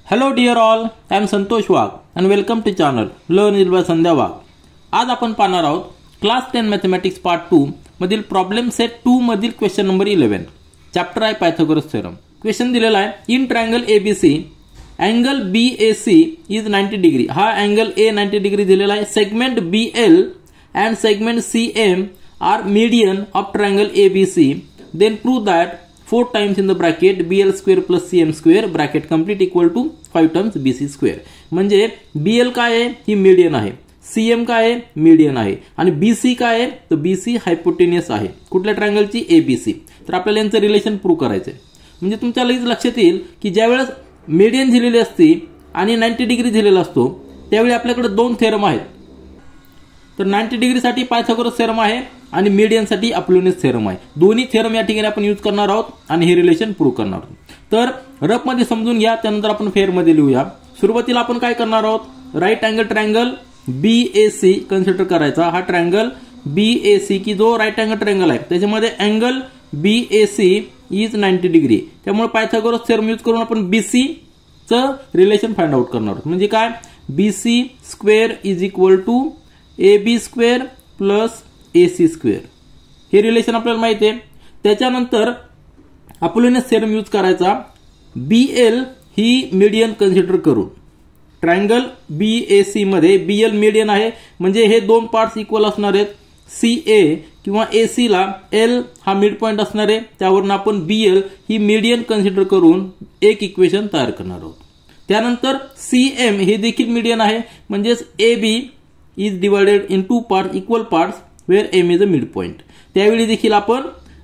Hello dear all, I am Santosh Wagh and welcome to channel Learn It by संध्या वाघ. आज आपण पाहणार आहोत class 10 mathematics part 2 मधील problem set 2 मधील question number 11. Chapter आहे Pythagoras theorem. Question दिलेला आहे in triangle ABC angle BAC is 90 degree. हा अँगल A 90 डिग्री दिलेला आहे. Segment BL and segment CM are median of triangle ABC. Then prove that 4 times in the bracket BL square plus CM square bracket complete equal to 5 times BC square. म्हणजे BL काय आहे ही median आहे, CM काय आहे median आहे आणि BC काय आहे तर BC हायपोटेनियस आहे कुठल्या ट्रायंगलची ABC. तर आपल्याला यांचं रिलेशन प्रूव्ह करायचं आहे. म्हणजे तुमच्या लगेच लक्षात येईल की ज्यावेळेस मीडियन दिलेली असते आणि 90 डिग्री दिलेला असतो त्यावेळी आपल्याकडे दोन थेरम आहेत. तर 90 डिग्री साठी पायथागोरस थेरम आहे आणि मीडियन साठी अपोलोनियस थेरम आहे. दोन्ही थेरम या ठिकाणी आपण यूज करणार आहोत आणि हे रिलेशन प्रूव्ह करणार आहोत. तर रफ मध्ये समजून घ्या, त्यानंतर आपण फेअर मध्ये लिहूया. सुरुवातीला आपण काय करणार आहोत, right angle triangle BAC consider करायचा. हा ट्रायंगल BAC की जो राईट अँगल ट्रायंगल आहे त्याच्यामध्ये अँगल BAC इज 90 डिग्री. त्यामुळे पायथागोरस थेरम यूज करून आपण BC चं रिलेशन फाइंड आउट करणार आहोत. म्हणजे काय BC square is equal to AB square plus AC square हे रिलेशन आपल्याला माहिती आहे. त्याच्यानंतर अपोलोनियस थेरम यूज करायचा. BL ही मीडियन कन्सिडर करून ट्रायंगल BAC मध्ये BL मीडियन आहे म्हणजे हे दोन पार्ट्स इक्वल असणार आहेत. CA किंवा AC ला L हा मिड पॉइंट असणार आहे. त्यावरून आपण BL ही मीडियन कन्सिडर करून एक इक्वेशन तयार करणार आहोत. त्यानंतर CM हे देखील मीडियन आहे म्हणजेच AB is divided in two parts equal parts where M is a midpoint. त्यावेळी देखील आपण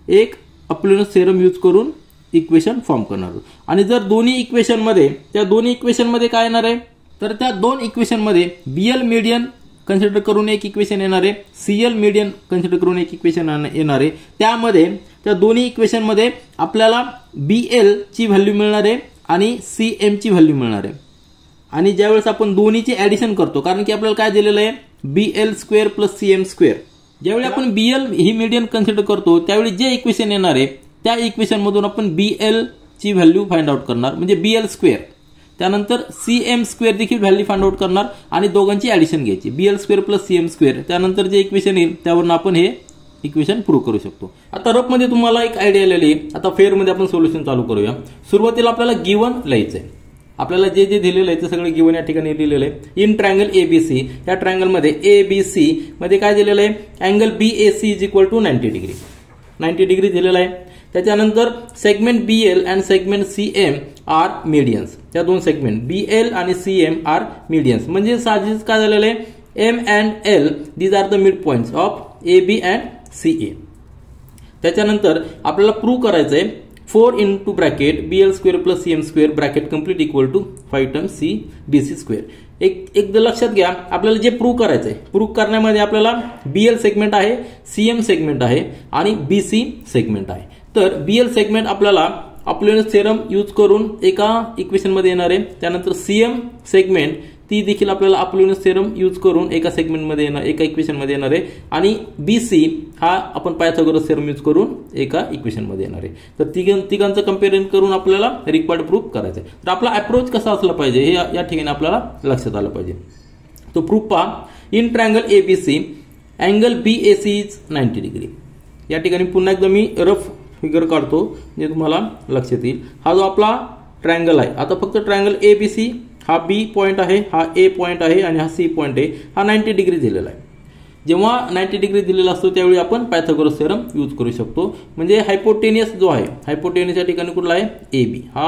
एक अपोलोनियस थेरम यूज करून इक्वेशन फॉर्म करणार आहोत. आणि जर दोन्ही इक्वेशन मध्ये काय येणार आहे तर त्या दोन इक्वेशन मध्ये BL मीडियन कन्सिडर करून एक इक्वेशन येणार आहे, CL मीडियन कन्सिडर करून एक इक्वेशन येणार आहे. त्यामध्ये त्या दोन्ही इक्वेशन मध्ये आपल्याला BL ची व्हॅल्यू मिळणार आहे आणि CM ची व्हॅल्यू मिळणार आहे. आणि ज्यावेळेस आपण दोन्हीची ऍडिशन करतो कारण की आपल्याला काय दिलेलं आहे BL square plus CM square. ज्यावेळी आपण BL ही मीडियन कन्सिडर करतो त्यावेळी जे इक्वेशन येणार आहे त्या इक्वेशन मधून आपण BL ची व्हॅल्यू फाइंड आउट करणार म्हणजे BL स्क्वेअर. त्यानंतर CM स्क्वेअर देखील व्हॅल्यू फाइंड आउट करणार आणि दोघांची ऍडिशन घ्यायची BL square plus CM square. त्यानंतर जे इक्वेशन येईल त्यावरून आपण हे इक्वेशन प्रूव्ह करू शकतो. आता रफ मध्ये तुम्हाला एक आयडिया आलेली. आता फेअर मध्ये आपण सोल्युशन चालू करूया. सुरुवातीला आपल्याला गिवन लिहायचं आहे. आपल्याला जे जे दिलेलं आहे ते सगळं गिवन या ठिकाणी लिहिलेलं आहे. इन ट्रायंगल ABC या ट्रायंगल मध्ये ABC मध्ये काय दिलेलं आहे angle BAC is equal to 90 degree. 90 degree दिलेला आहे. त्याच्यानंतर segment BL and segment CM are medians. त्या दोन सेगमेंट BL आणि CM आर मीडियन्स म्हणजे साहजिक काय झालेलं आहे M and L these are the mid points of AB and CA. त्याच्यानंतर आपल्याला प्रूव्ह करायचं आहे 4 into bracket BL square plus CM square bracket complete equal to 5 times BC square. एक लक्षात घ्या आपल्याला जे प्रूव्ह करायचं आहे प्रूव्ह करण्यामध्ये आपल्याला BL सेगमेंट आहे, CM सेगमेंट आहे आणि BC सेगमेंट आहे. तर BL सेगमेंट आपल्याला अपोलोनियस थेरम यूज करून एका इक्वेशन मध्ये येणार आहे. त्यानंतर CM सेगमेंट ती देखील आपल्याला अपोलोनियस थेरम यूज करून एका सेगमेंट मध्ये येणार एका इक्वेशन मध्ये येणार आहे. आणि BC हा आपण पायथागोरस थेरम यूज करून एका इक्वेशन मध्ये येणार आहे. तर तिघांचं कंपॅरिझन करून आपल्याला रिक्वायर्ड प्रूफ करायचं आहे. तर आपला अप्रोच कसा असला पाहिजे हे या ठिकाणी आपल्याला लक्षात आलं पाहिजे. तो प्रूफ पहा. In triangle ABC angle BAC is 90 degree. या ठिकाणी पुन्हा एकदा मी रफ फिगर काढतो जे तुम्हाला लक्षात येईल. हा जो आपला ट्रायंगल आहे आता फक्त ट्रायंगल ABC हा B पॉइंट आहे, हा A पॉइंट आहे आणि हा C पॉइंट आहे. हा 90 डिग्री दिलेला आहे. जेव्हा 90 डिग्री दिलेला असतो त्यावेळी आपण पायथागोरस थेरम यूज करू शकतो. म्हणजे हायपोटेनियस जो आहे हायपोटेनियस या ठिकाणी कुठला आहे AB हा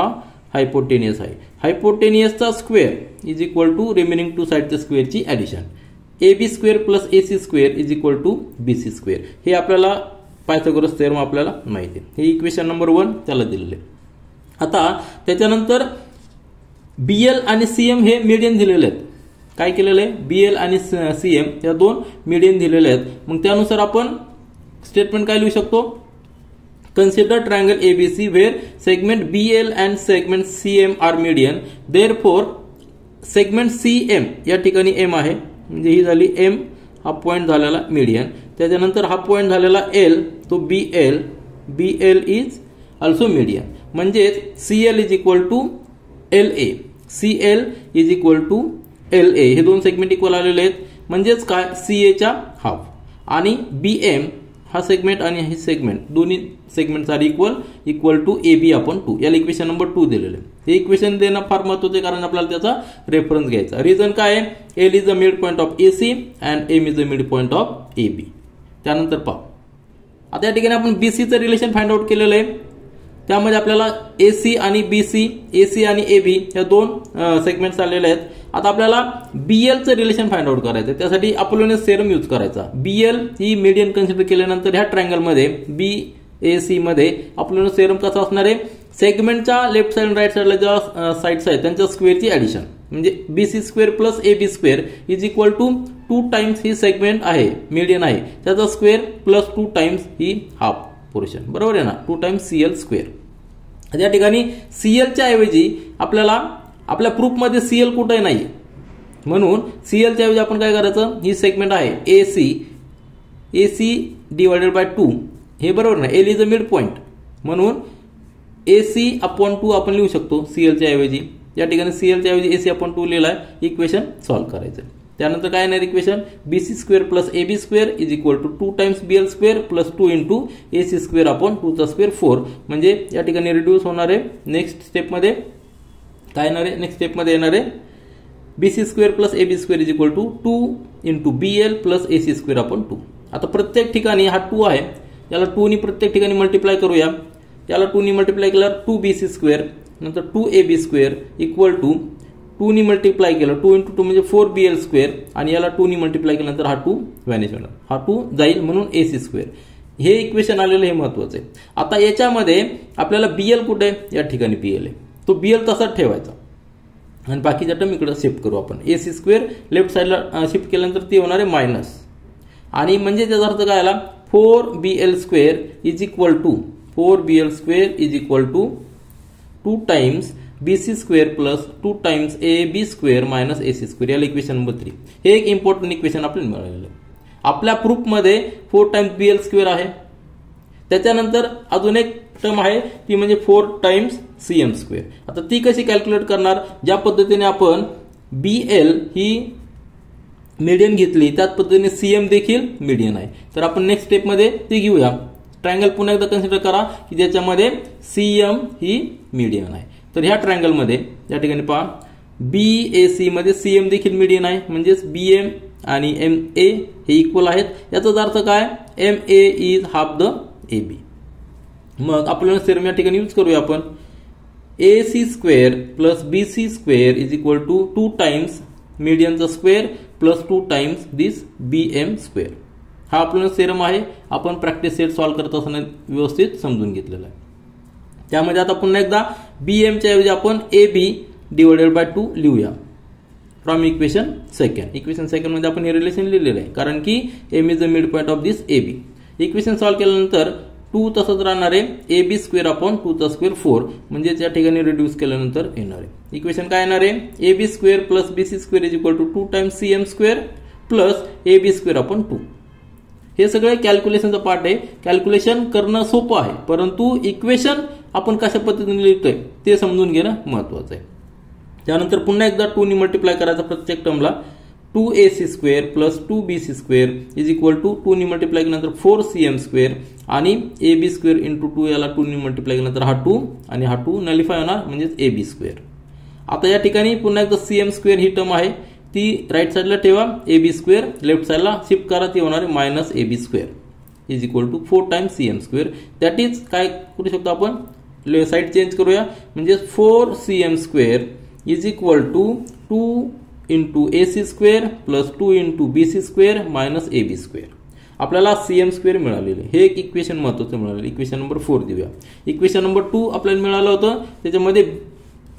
हायपोटेनियस आहे. हायपोटेनियसचा square is equal to remaining two साइडच्या स्क्वेअरची addition. AB square plus AC square is equal to BC square. हे आपल्याला पायथागोरस थेरम आपल्याला माहिती आहे. हे इक्वेशन नंबर 1 त्याला दिलेले. आता त्याच्यानंतर BL आणि CM हे मीडियन दिलेले आहेत. काय केलेलं आहे BL आणि CM या दोन मीडियन दिलेले आहेत. मग त्यानुसार आपण स्टेटमेंट काय लिहू शकतो consider triangle ABC where segment BL and segment CM are median. Therefore segment CM या ठिकाणी M आहे म्हणजे ही झाली M हा पॉइंट झालेला मीडियन. त्याच्यानंतर हा पॉइंट झालेला L तो BL इज ऑल्सो मीडियन. म्हणजे CL is equal to LA. CL is equal to LA, हे दोन सेगमेंट इक्वल आलेले आहेत, म्हणजेच काय CA च्या हाफ, आणि BM हा सेगमेंट आणि हे सेगमेंट दोन्ही segments are equal to AB upon 2. याला इक्वेशन नंबर 2 दिलेलं आहे. हे इक्वेशन देणं फार महत्त्वाचं आहे, कारण आपल्याला त्याचा रेफरन्स घ्यायचा. रिझन काय आहे? L is the mid point of AC and M is the mid point of AB. त्यानंतर पहा, आता या ठिकाणी आपण BC चं रिलेशन फाइंड आउट केलेलं आहे. त्यामध्ये आपल्याला AC आणि BC, AC आणि AB या दोन सेगमेंट्स आलेले आहेत. आता आपल्याला BL चं रिलेशन फाइंड आउट करायचं आहे. त्यासाठी अपोलोनियस थेरम यूज करायचा. BL ही मीडियन कन्सिडर केल्यानंतर ह्या ट्रायंगल मध्ये BAC मध्ये अपोलोनियस थेरम कसा असणार आहे? सेगमेंटच्या लेफ्ट साइड आणि राईट साइडला ज्या साइड्स आहेत त्यांच्या स्क्वेअरची ऍडिशन, म्हणजे BC square plus AB square is equal to 2 times ही सेगमेंट आहे, मीडियन आहे, त्याचा स्क्वेअर प्लस 2 टाइम्स ही हाफ पोर्शन. बरोबर आहे ना? 2 टाइम्स CL स्क्वेअर. या ठिकाणी CL च्या ऐवजी आपल्याला आपल्या प्रूफ मध्ये CL कुठे नाही, म्हणून CL च्या ऐवजी आपण काय करायचं? ही सेगमेंट आहे AC डिवायडेड बाय 2, हे बरोबर ना? L is a mid point, म्हणून AC अपॉन 2 आपण लिहू शकतो CL च्या ऐवजी. या ठिकाणी CL च्या ऐवजी AC अपॉन 2 लिहिलाय. इक्वेशन सॉल्व्ह करायचं. त्यानंतर काय येणार equation? BC square plus AB square is equal to 2 times BL square plus 2 into AC square upon 2 चा स्क्वेअर 4, म्हणजे या ठिकाणी रिड्यूस होणार आहे. नेक्स्ट स्टेपमध्ये काय येणार आहे? नेक्स्ट स्टेपमध्ये येणार आहे BC square plus AB square is equal to 2 into BL plus AC square upon 2. आता प्रत्येक ठिकाणी हा 2 आहे, याला 2 नी प्रत्येक ठिकाणी मल्टिप्लाय करूया. याला 2 नी मल्टिप्लाय केल्यावर 2BC स्क्वेअर नंतर 2AB स्क्वेअर इक्वल टू 2 नी मल्टिप्लाय केलं 2 इंटू 2 म्हणजे 4BL स्क्वेअर, आणि याला 2 नी मल्टिप्लाय केल्यानंतर हा 2 व्हॅनिश होणार, हा 2 जाईल, म्हणून AC स्क्वेअर. हे इक्वेशन आलेलं हे महत्वाचं आहे. आता याच्यामध्ये आपल्याला BL कुठे आहे? या ठिकाणी BL आहे, तो BL तसाच ठेवायचा आणि बाकीच्या टर्म इकडे शिफ्ट करू आपण. AC स्क्वेअर लेफ्ट साइडला शिफ्ट केल्यानंतर ती होणार आहे मायनस, आणि म्हणजे त्याचा अर्थ काय आला? 4BL square is equal to 4BL square is equal to 2 times BC square plus 2 times AB square minus AC square. याला इक्वेशन नंबर 3. हे एक इम्पॉर्टंट इक्वेशन आपल्याला मिळालेलं आहे. आपल्या प्रूफ मध्ये 4 टाइम्स BL स्क्वेअर आहे, त्याच्यानंतर अजून एक टर्म आहे ती म्हणजे 4 टाइम्स CM स्क्वेअर. आता ती कशी कॅल्क्युलेट करणार? ज्या पद्धतीने आपण BL ही मीडियन घेतली त्याच पद्धतीने CM देखील मीडियन आहे, तर आपण नेक्स्ट स्टेप मध्ये ती घेऊया. ट्रायंगल पुन्हा एकदा कन्सिडर करा की ज्याच्यामध्ये CM ही मीडियन आहे. तर ह्या ट्रायंगल मध्ये या ठिकाणी पहा BAC मध्ये CM देखील मीडियन आहे, म्हणजेच BM आणि MA हे इक्वल आहेत. याचा अर्थ काय? MA is half the AB. मग आपल्याला थेरम या ठिकाणी यूज करूया आपण. AC square plus BC square is equal to 2 times मीडियनचा square plus 2 times this BM square. हा आपल्याला थेरम आहे, आपण प्रॅक्टिस सेट सॉल्व्ह करत असताना व्यवस्थित समजून घेतलेला आहे. त्यामध्ये आता पुन्हा एकदा BM च्या ऐवजी आपण AB डिवायडेड बाय 2 लिहूया from equation second. Equation second मध्ये आपण हे रिलेशन लिहिलेलं आहे, कारण की M is the mid point of this AB. Equation solve केल्यानंतर 2 तसंच राहणार आहे AB स्क्वेअर अपॉन 2 चा स्क्वेअर 4, म्हणजे या ठिकाणी रिड्यूस केल्यानंतर येणार आहे इक्वेशन काय येणार आहे? AB square plus BC square is equal to 2 times CM square plus AB square upon 2. हे सगळे कॅल्क्युलेशनचा पार्ट आहे. कॅल्क्युलेशन करणं सोपं आहे, परंतु इक्वेशन आपण कशा पद्धतीने लिहितोय ते समजून घेणं महत्वाचं आहे. त्यानंतर पुन्हा एकदा 2 नी मल्टिप्लाय करायचा प्रत्येक टर्मला. 2AC square plus 2BC square is equal to 2 नी मल्टिप्लाय केल्यानंतर 4CM स्क्वेअर आणि AB स्क्वेअर इंटू 2 याला 2 नी मल्टिप्लाय केल्यानंतर हा 2 आणि हा 2 नलिफाय होणार, म्हणजेच AB स्क्वेअर. आता या ठिकाणी पुन्हा एकदा CM स्क्वेअर ही टर्म आहे ती राईट साइडला ठेवा, AB स्क्वेअर लेफ्ट साइडला शिफ्ट करा, ती होणार आहे minus AB square is equal to 4 times CM square. That is काय करू शकतो आपण? साइड चेंज करूया, म्हणजे 4CM square is equal to 2 into AC square plus 2 into BC square minus AB square. आपल्याला CM स्क्वेअर मिळालेले, हे एक इक्वेशन महत्वाचं मिळालेलं. इक्वेशन नंबर 4 देऊया. इक्वेशन नंबर 2 आपल्याला मिळालं होतं, त्याच्यामध्ये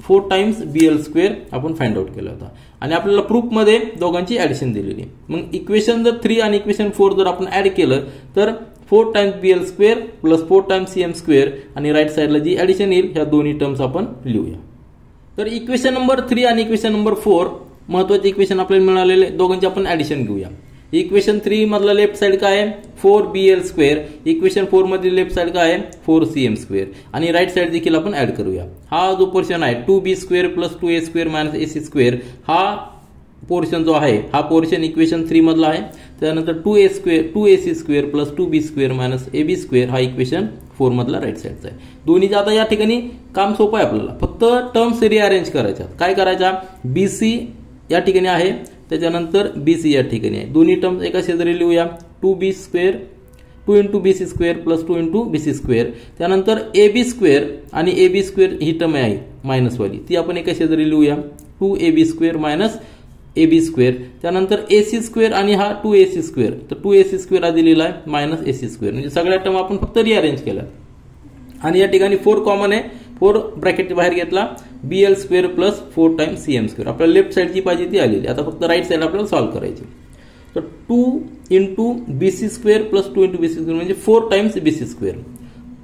4 टाइम्स BL स्क्वेअर आपण फाइंड आउट केला होता, आणि आपल्याला प्रूफ मध्ये दोघांची ऍडिशन दिलेली. मग इक्वेशन जर 3 आणि इक्वेशन 4 जर आपण ऍड केलं तर 4 times BL square plus 4 times CM square, आणि राईट साइडला जी ऍडिशन येईल ह्या दोन्ही टर्म्स आपण लिहूया. तर इक्वेशन नंबर 3 आणि इक्वेशन नंबर 4 महत्वाचे इक्वेशन आपल्याला मिळालेले, दोघांची आपण ऍडिशन घेऊया. इक्वेशन 3 मधला लेफ्ट साइड काय आहे 4bl². इक्वेशन 4 मधील लेफ्ट साइड काय आहे 4cm². आणि राईट साइड देखील आपण ऍड करूया. हा जो पोर्शन आहे 2b² + 2a² - ac², हा पोर्शन जो आहे हा पोर्शन इक्वेशन 3 मधला आहे. त्यानंतर 2ac² + 2b² - ab² हा इक्वेशन 4 मधला राईट साइडचा आहे. दोन्ही आता या ठिकाणी काम सोपं आहे आपल्याला, फक्त टर्म्स रिअरेंज करायच्या. काय करायच्या, bc या ठिकाणी आहे, त्याच्यानंतर bc या ठिकाणी आहे. दोन्ही टर्म्स एका शेजारी लिहूया. 2b² 2 × bc² + 2 × bc². त्यानंतर ab² आणि ab² ही टर्म आहे मायनस वाली, ती आपण एका शेजारी लिहूया. 2ab² - ab². त्यानंतर ac² आणि हा 2ac², तर 2ac² आधी लिहिला आहे -ac². म्हणजे सगळ्या टर्म आपण फक्त रिअरेंज केल्या. आणि या ठिकाणी 4 कॉमन आहे, 4 ब्रॅकेटच्या बाहेर घेतला. bl² + 4 × cm². आपल्याला लेफ्ट साइडची पाहिजे ती आलेली. आता फक्त राईट साइड आपल्याला सॉल्व्ह करायची. तर 2 × bc² + 2 × bc² म्हणजे 4 × bc².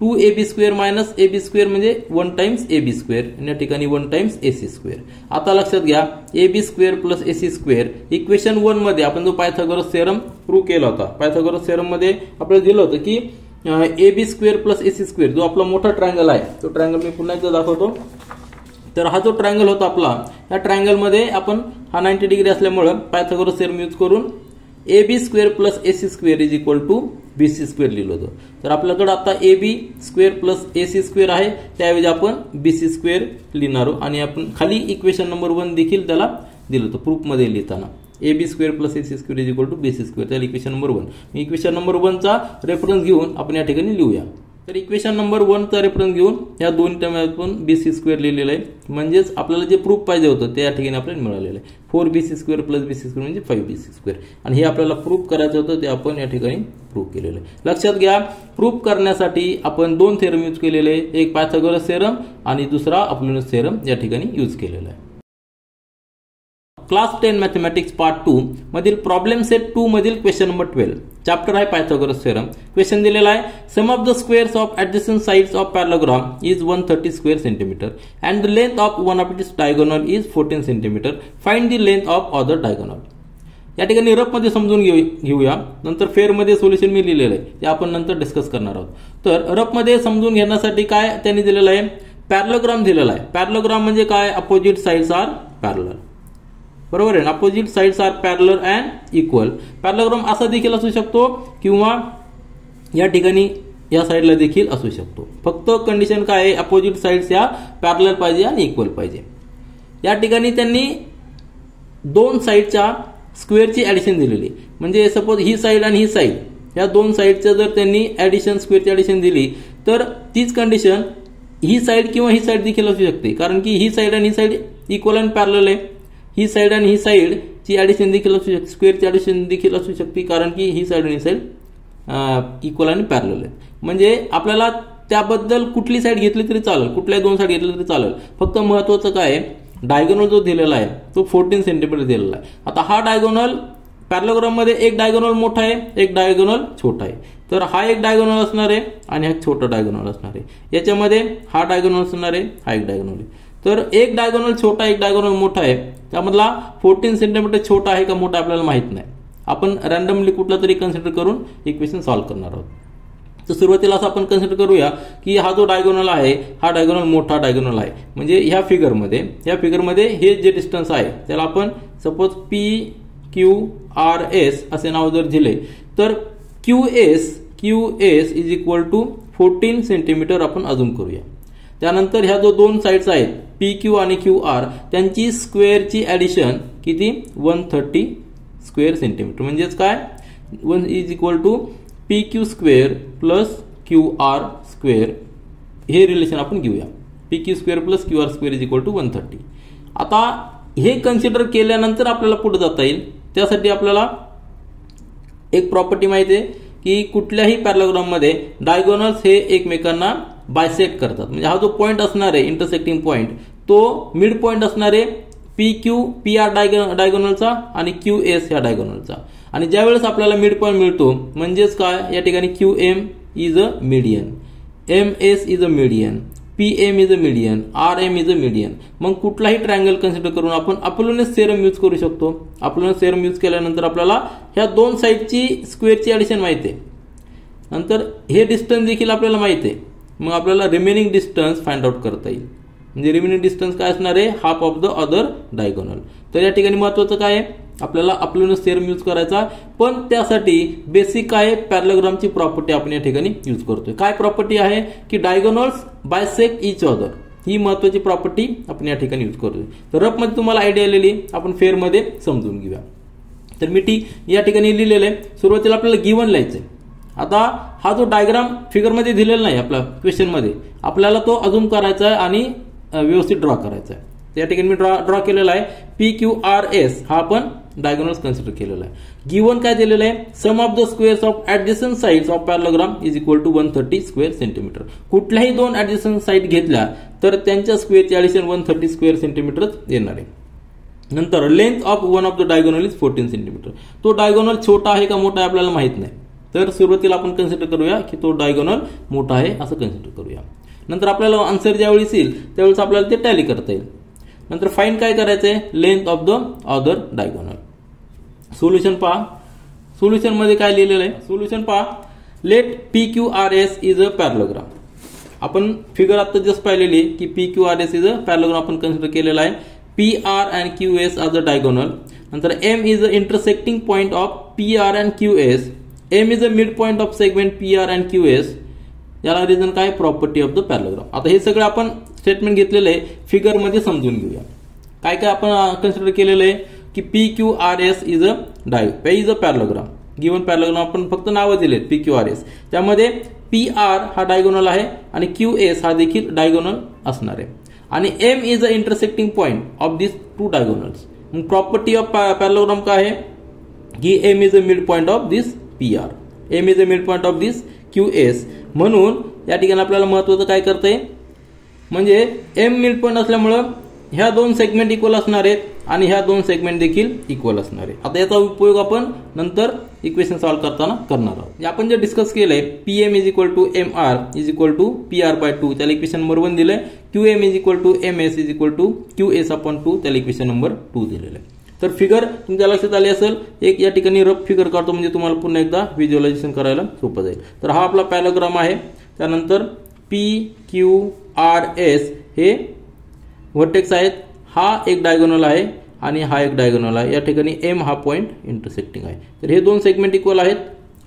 2ab² - ab² म्हणजे 1 × ab². या ठिकाणी 1 × ac². आता लक्षात घ्या ab² + ac² इक्वेशन 1 मध्ये आपण जो पायथागोरस थेरम प्रूव्ह केला होता. पायथागोरस थेरम मध्ये आपल्याला दिलं होतं की ab² + ac² जो आपला मोठा ट्रायंगल आहे, तो ट्रायंगल मी पुन्हा एकदा दाखवतो. तर हा जो ट्रायंगल होता आपला, या ट्रायंगल मध्ये आपण हा 90 डिग्री असल्यामुळे पायथागोरस थेरम यूज करून ab² + ac² = bc² लिहिलं होतं. तर आपल्याकडे आता ab² + ac² आहे, त्याऐवजी आपण bc² लिहिणार आहोत. आणि आपण खाली इक्वेशन नंबर 1 देखील त्याला दिलं होतं प्रूफ मध्ये लिहिताना. ab² + ac² = bc². त्याला इक्वेशन नंबर 1. इक्वेशन नंबर 1 चा रेफरन्स घेऊन आपण या ठिकाणी लिहूया. तर इक्वेशन नंबर 1 चा रेफरन्स घेऊन या दोन टर्म आपण bc² लिहिलेलं आहे. म्हणजेच आपल्याला जे प्रूफ पाहिजे होतं ते या ठिकाणी आपल्याला मिळालेलं आहे. 4bc² + bc² म्हणजे 5bc². आणि हे आपल्याला प्रूफ करायचं होतं, ते आपण या ठिकाणी प्रूफ केलेलं आहे. लक्षात घ्या, प्रूफ करण्यासाठी आपण 2 थेरम यूज केलेले, एक पायथागोरस थेरम आणि दुसरा अपोलिनस थेरम या ठिकाणी यूज केलेला आहे. क्लास 10 मॅथमॅटिक्स पार्ट 2 मधील प्रॉब्लेम सेट 2 मधील क्वेश्चन नंबर 12. चॅप्टर आहे पायथागोरस थेरम. क्वेश्चन दिलेला आहे, sum of the squares of adjacent sides of parallelogram is 130 square centimetre and the length of one of its diagonal is 14 centimetre. Find the length of other diagonal. या ठिकाणी rough मध्ये समजून घेऊया, नंतर fair मध्ये solution मी लिहिलेलं आहे, ते आपण नंतर डिस्कस करणार आहोत. तर रफ मध्ये समजून घेण्यासाठी काय त्यांनी दिलेलं आहे, पॅरालेलोग्राम दिलेला आहे. पॅरालेलोग्राम म्हणजे काय, अपोजिट साइड्स आर पॅरलल. बरोबर आहे, opposite sides are parallel and equal. Parallelogram असा देखील असू शकतो किंवा या ठिकाणी या साइडला देखील असू शकतो. फक्त कंडिशन काय आहे, अपोजिट साइड्स या पॅरलल पाहिजे आणि इक्वल पाहिजे. या ठिकाणी त्यांनी 2 साइडच्या स्क्वेअरची ऍडिशन दिलेली, म्हणजे सपोज ही साइड आणि ही साइड, या 2 साइडचं जर त्यांनी ऍडिशन स्क्वेअरची ऍडिशन दिली तर तीच कंडिशन ही साइड किंवा ही साइड देखील असू शकते, कारण की ही साइड आणि ही साइड इक्वल अँड पॅरलल आहे. ही साइड आणि ही साइड ची ऍडिशन देखील असू शकते, स्क्वेअरची ऍडिशन देखील असू शकते, कारण की ही साइड आणि ही साइड इक्वल आणि पॅरलल आहे. म्हणजे आपल्याला त्याबद्दल कुठली साइड घेतली तरी चालेल, कुठल्याही 2 साइड घेतली तरी चालेल. फक्त महत्त्वाचं काय आहे, डायगोनल जो दिलेला आहे तो 14 सेंटीमीटर दिलेला आहे. आता हा डायगोनल पॅरालेलोग्राम मध्ये एक डायगोनल मोठा आहे, एक डायगोनल छोटा आहे. तर हा एक डायगोनल असणार आहे आणि हा छोटा डायगोनल असणार आहे. याच्यामध्ये हा डायगोनल असणार आहे, हा एक डायगोनल आहे. तर एक डायगोनल छोटा, एक डायगोनल मोठा आहे. त्यामधला 14 सेंटीमीटर छोटा आहे का मोठा आपल्याला माहित नाही. आपण रॅन्डमली कुठला तरी कन्सिडर करून इक्वेशन सॉल्व्ह करणार आहोत. तर सुरुवातीला असं आपण कन्सिडर करूया की हा जो डायगोनल आहे हा डायगोनल मोठा डायगोनल आहे. म्हणजे ह्या फिगरमध्ये हे जे डिस्टन्स आहे त्याला आपण सपोज PQRS असे नाव जर दिले तर QS is equal to 14 centimetre आपण अजून करूया. त्यानंतर ह्या जो 2 साइड्स आहेत PQ आणि QR त्यांची स्क्वेअरची ऍडिशन किती 130 स्क्वेअर सेंटीमीटर. म्हणजेच काय 1 is equal to PQ² + QR². हे रिलेशन आपण घेऊया, PQ² + QR² is equal to 130. आता हे कन्सिडर केल्यानंतर आपल्याला पुढे जाता येईल. त्यासाठी आपल्याला एक प्रॉपर्टी माहिती आहे की कुठल्याही पॅरालेलोग्राम मध्ये डायगोनल्स हे एकमेकांना बायसेक्ट करतात. म्हणजे हा जो पॉइंट असणार आहे इंटरसेक्टिंग पॉइंट तो मिड पॉइंट असणार आहे PR डायगोनलचा आणि QS ह्या डायगोनलचा. आणि ज्यावेळेस आपल्याला मिड पॉइंट मिळतो म्हणजेच काय, या ठिकाणी QM is a median, MS is a median, PM is a median, RM is a median. मग कुठलाही ट्रायंगल कन्सिडर करून आपण अपोलोनियस थेरम यूज करू शकतो. अपोलोनियस थेरम यूज केल्यानंतर आपल्याला ह्या दोन साईडची स्क्वेअरची ॲडिशन माहिती आहे. नंतर हे डिस्टन्स देखील आपल्याला माहिती आहे. मग आपल्याला रिमेनिंग डिस्टन्स फाइंड आउट करता येईल. म्हणजे रिमेनिंग डिस्टन्स काय असणार आहे, half of the other diagonal. तर या ठिकाणी महत्त्वाचं काय आहे, आपल्याला अपोलोनियस थेरम यूज करायचा. पण त्यासाठी बेसिक काय, पॅरलोग्रामची प्रॉपर्टी आपण या ठिकाणी यूज करतोय. काय प्रॉपर्टी आहे की डायगोनल्स बायसेक्ट इच अदर, ही महत्त्वाची प्रॉपर्टी आपण या ठिकाणी यूज करतोय. तर रफमध्ये तुम्हाला आयडिया आलेली, आपण फेअरमध्ये समजून घेऊया. तर मी या ठिकाणी लिहिलेलं आहे. सुरुवातीला आपल्याला गिवन लिहायचं आहे. आता हा जो डायग्राम फिगरमध्ये दिलेला नाही आपला क्वेश्चनमध्ये, आपल्याला तो अजूम करायचा आहे आणि व्यवस्थित ड्रॉ करायचा आहे. त्या ठिकाणी मी ड्रॉ केलेला आहे. PQRS हा आपण डायगोनल्स कन्सिडर केलेला आहे. गिवन काय दिलेलं आहे, sum of the squares of adjacent sides of parallelogram is equal to 130 square centimetre. कुठल्याही दोन ऍडजस्टंट साइड घेतल्या तर त्यांच्या स्क्वेअरची ॲडिशन 130 स्क्वेअर सेंटीमीटर येणार आहे. नंतर length of one of the diagonal is 14 centimetre. तो डायगोनल छोटा आहे का मोठा आहे आपल्याला माहित नाही. तर सुरुवातीला आपण कन्सिडर करूया की तो डायगोनल मोठा आहे असं कन्सिडर करूया. नंतर आपल्याला आन्सर ज्यावेळी येईल त्यावेळेस आपल्याला ते टॅली करता येईल. नंतर फाइंड काय करायचं आहे, length of the other diagonal. Solution पहा. सोल्युशन मध्ये काय लिहिलेलं आहे, सोल्युशन पहा. Let PQRS is a parallelogram. आपण फिगर आता जस्ट पाहिलेली की PQRS इज अ पॅरलोग्राम आपण कन्सिडर केलेला आहे. PR and QS are the diagonal. नंतर M is a intersecting point of PR and QS. M is a mid point of segment PR and QS. याला reason काय, property of the parallelogram. आता हे सगळं आपण statement घेतलेलं आहे, फिगरमध्ये समजून घेऊया. काय काय आपण कन्सिडर केलेलं आहे की PQRS is a parallelogram. Given parallelogram आपण फक्त नावं दिलेत PQRS. त्यामध्ये PR हा डायगोनल आहे आणि QS हा देखील डायगोनल असणार आहे. आणि M is a intersecting point of this two diagonals. मग प्रॉपर्टी ऑफ पॅरलोग्राम काय आहे की M is a mid point of this PR. M is a mid point of this QS. म्हणून या ठिकाणी आपल्याला महत्त्वाचं काय करता येईल, म्हणजे M मिड पॉइंट असल्यामुळं ह्या दोन सेगमेंट इक्वल असणार आहेत आणि ह्या दोन सेगमेंट देखील इक्वल असणार आहे. आता याचा उपयोग आपण नंतर इक्वेशन सॉल्व्ह करताना करणार आहोत. आपण जे डिस्कस केलंय PM is equal to MR is equal to PR by 2, त्याला इक्वेशन नंबर 1 दिलंय. QM is equal to MS is equal to QS upon 2, त्याला इक्वेशन नंबर 2 दिलेलं आहे. तर फिगर तुमच्या लक्षात आली असेल. एक या ठिकाणी रफ फिगर काढतो म्हणजे तुम्हाला पुन्हा एकदा व्हिज्युअलायझेशन करायला सोपं जाईल. तर हा आपला पॅरलोग्राम आहे. त्यानंतर PQRS हे व्हर्टेक्स आहेत. हा एक डायगोनल आहे आणि हा एक डायगोनल आहे. या ठिकाणी M हा पॉइंट इंटरसेक्टिंग आहे. तर हे दोन सेगमेंट इक्वल आहेत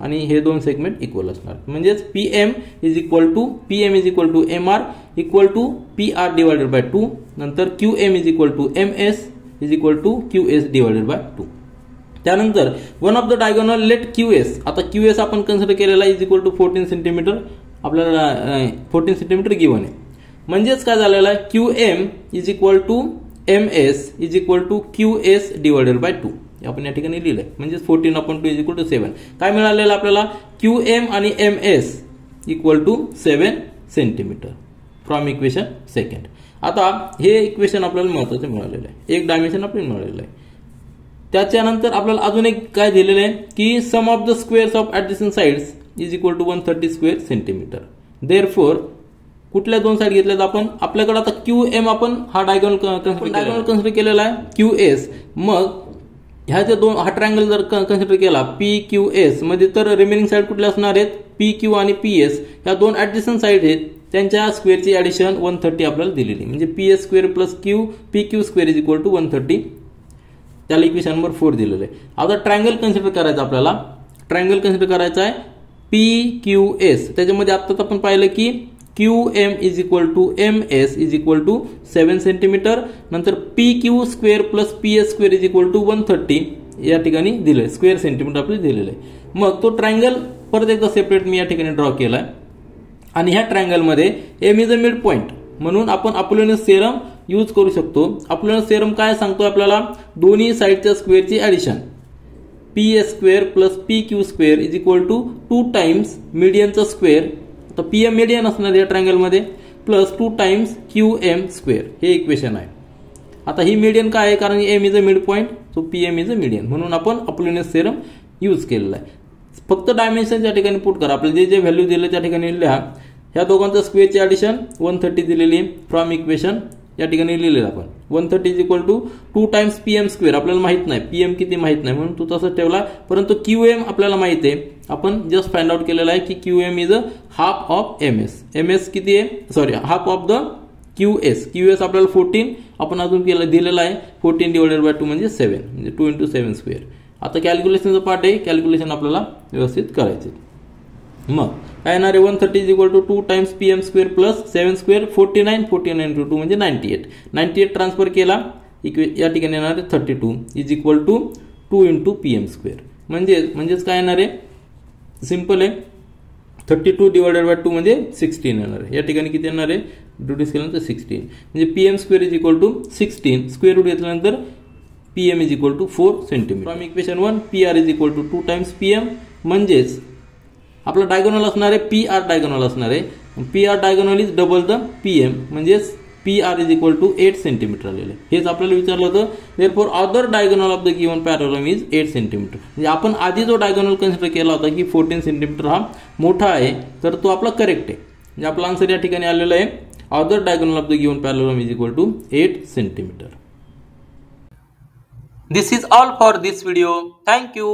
आणि हे दोन सेगमेंट इक्वल असणार. म्हणजेच PM is equal to MR equal to PR divided by 2. नंतर QM is equal to MS is equal to QS divided by 2. त्यानंतर one of the diagonal let QS. आता QS आपण कन्सिडर केलेला is equal to 14 centimetre. आपल्याला 14 centimetre given आहे. म्हणजेच काय झालेलं आहे, QM is equal to MS is equal to QS divided by 2. आपण या ठिकाणी लिहिलंय. म्हणजे 14/2 इज इक्वल टू 7. काय मिळालेलं आपल्याला, QM आणि MS equal to 7 centimetre from equation second. आता हे इक्वेशन आपल्याला महत्त्वाचं मिळालेलं आहे. एक डायमेन्शन आपल्याला मिळालेलं आहे. त्याच्यानंतर आपल्याला अजून एक काय दिलेलं आहे की sum of the squares of adjacent sides is equal to 130 square centimetre. Therefore कुठल्या दोन साइड घेतल्यात आपण, आपल्याकडे आता QM आपण हा डायगोनल कन्सिडर केलेला आहे. QS मग ह्याच्या दोन, हा ट्रायंगल जर कन्सिडर केला PQS मध्ये, तर रिमेनिंग साइड कुठल्या असणार आहेत, PQ आणि PS. या दोन ऍडजस्टंट साइड आहेत, त्यांच्या स्क्वेअरची ॲडिशन 130 आपल्याला दिलेली. म्हणजे PS square plus PQ square is equal to 130. त्याला इक्वेशन नंबर 4 दिलेलं आहे. आता ट्रायंगल कन्सिडर करायचं आपल्याला. ट्रायंगल कन्सिडर करायचा आहे PQS. त्याच्यामध्ये आत्ताच आपण पाहिलं की QM is equal to MS is equal to 7 centimetre. नंतर PQ square plus PS square is equal to 130 या ठिकाणी दिलंय. स्क्वेअर सेंटीमीटर आपल्याला दिलेलं आहे. मग तो ट्रायंगल परत एकदा सेपरेट मी या ठिकाणी ड्रॉ केलाय. आणि ह्या ट्रायंगलमध्ये M is a mid point म्हणून आपण अपोलोनियस थेरम यूज करू शकतो. अपोलोनियस थेरम काय सांगतो आपल्याला, दोन्ही साइडच्या स्क्वेअरची addition PS square plus PQ square is equal to 2 times मीडियनचा स्क्वेअर. तर PM मीडियन असणार या ट्रायंगलमध्ये प्लस 2 टाइम्स QM स्क्वेअर. हे इक्वेशन आहे. आता ही मीडियन काय आहे, कारण M is a mid point, so PM is a median. म्हणून आपण अपोलोनियस थेरम यूज केलेला आहे. फक्त डायमेन्शन त्या ठिकाणी पुट करा. आपल्याला जे जे व्हॅल्यू दिले त्या ठिकाणी लिहा. ह्या दोघांचं स्क्वेअरची ॲडिशन 130 दिलेली आहे फ्रॉम इक्वेशन या ठिकाणी लिहिलेलं आपण 130 is equal to 2 times PM square. आपल्याला माहित नाही पीएम किती माहित नाही म्हणून तो तसंच ठेवला, परंतु क्यूएम आपल्याला माहित आहे. आपण जस्ट फाइंड आउट केलेला आहे की QM is a half of MS. MS किती आहे, sorry half of the QS. QS आपल्याला 14 आपण अजून दिलेला आहे 14 डिवायडेड बाय 2 म्हणजे 7 म्हणजे 2 × 7 स्क्वेअर. आता कॅल्क्युलेशनचा पार्ट आहे, कॅल्क्युलेशन आपल्याला व्यवस्थित करायचे. मग काय येणार आहे 130 is equal to 2 times PM square plus 7 square 49 49 × 2 म्हणजे 98. 98 ट्रान्सफर केला या ठिकाणी येणार आहे 32 is equal to 2 × PM square. म्हणजेच काय येणार आहे, सिंपल आहे 32 डिवायडेड बाय 2 म्हणजे 16 येणार आहे. या ठिकाणी किती येणार आहे, रिड्यूस केल्यानंतर 16 म्हणजे PM square is equal to 16 square root घेतल्यानंतर PM is equal to 4 centimetre. From equation 1 PR is equal to 2 times PM म्हणजेच आपला डायगोनल असणार आहे पी आर डायगोनल असणार आहे. P R diagonal is double the PM म्हणजेच P R is equal to 8 centimetre आलेलं आहे. हेच आपल्याला विचारलं होतं. Therefore other diagonal of the given parallelogram is 8 centimetre. म्हणजे आपण आधी जो डायगोनल कन्सिडर केला होता की 14 सेंटीमीटर हा मोठा आहे तर तो आपला करेक्ट आहे. म्हणजे आपला आन्सर या ठिकाणी आलेला आहे other diagonal of the given parallelogram is equal to 8 centimetre. This is all for this video. Thank you.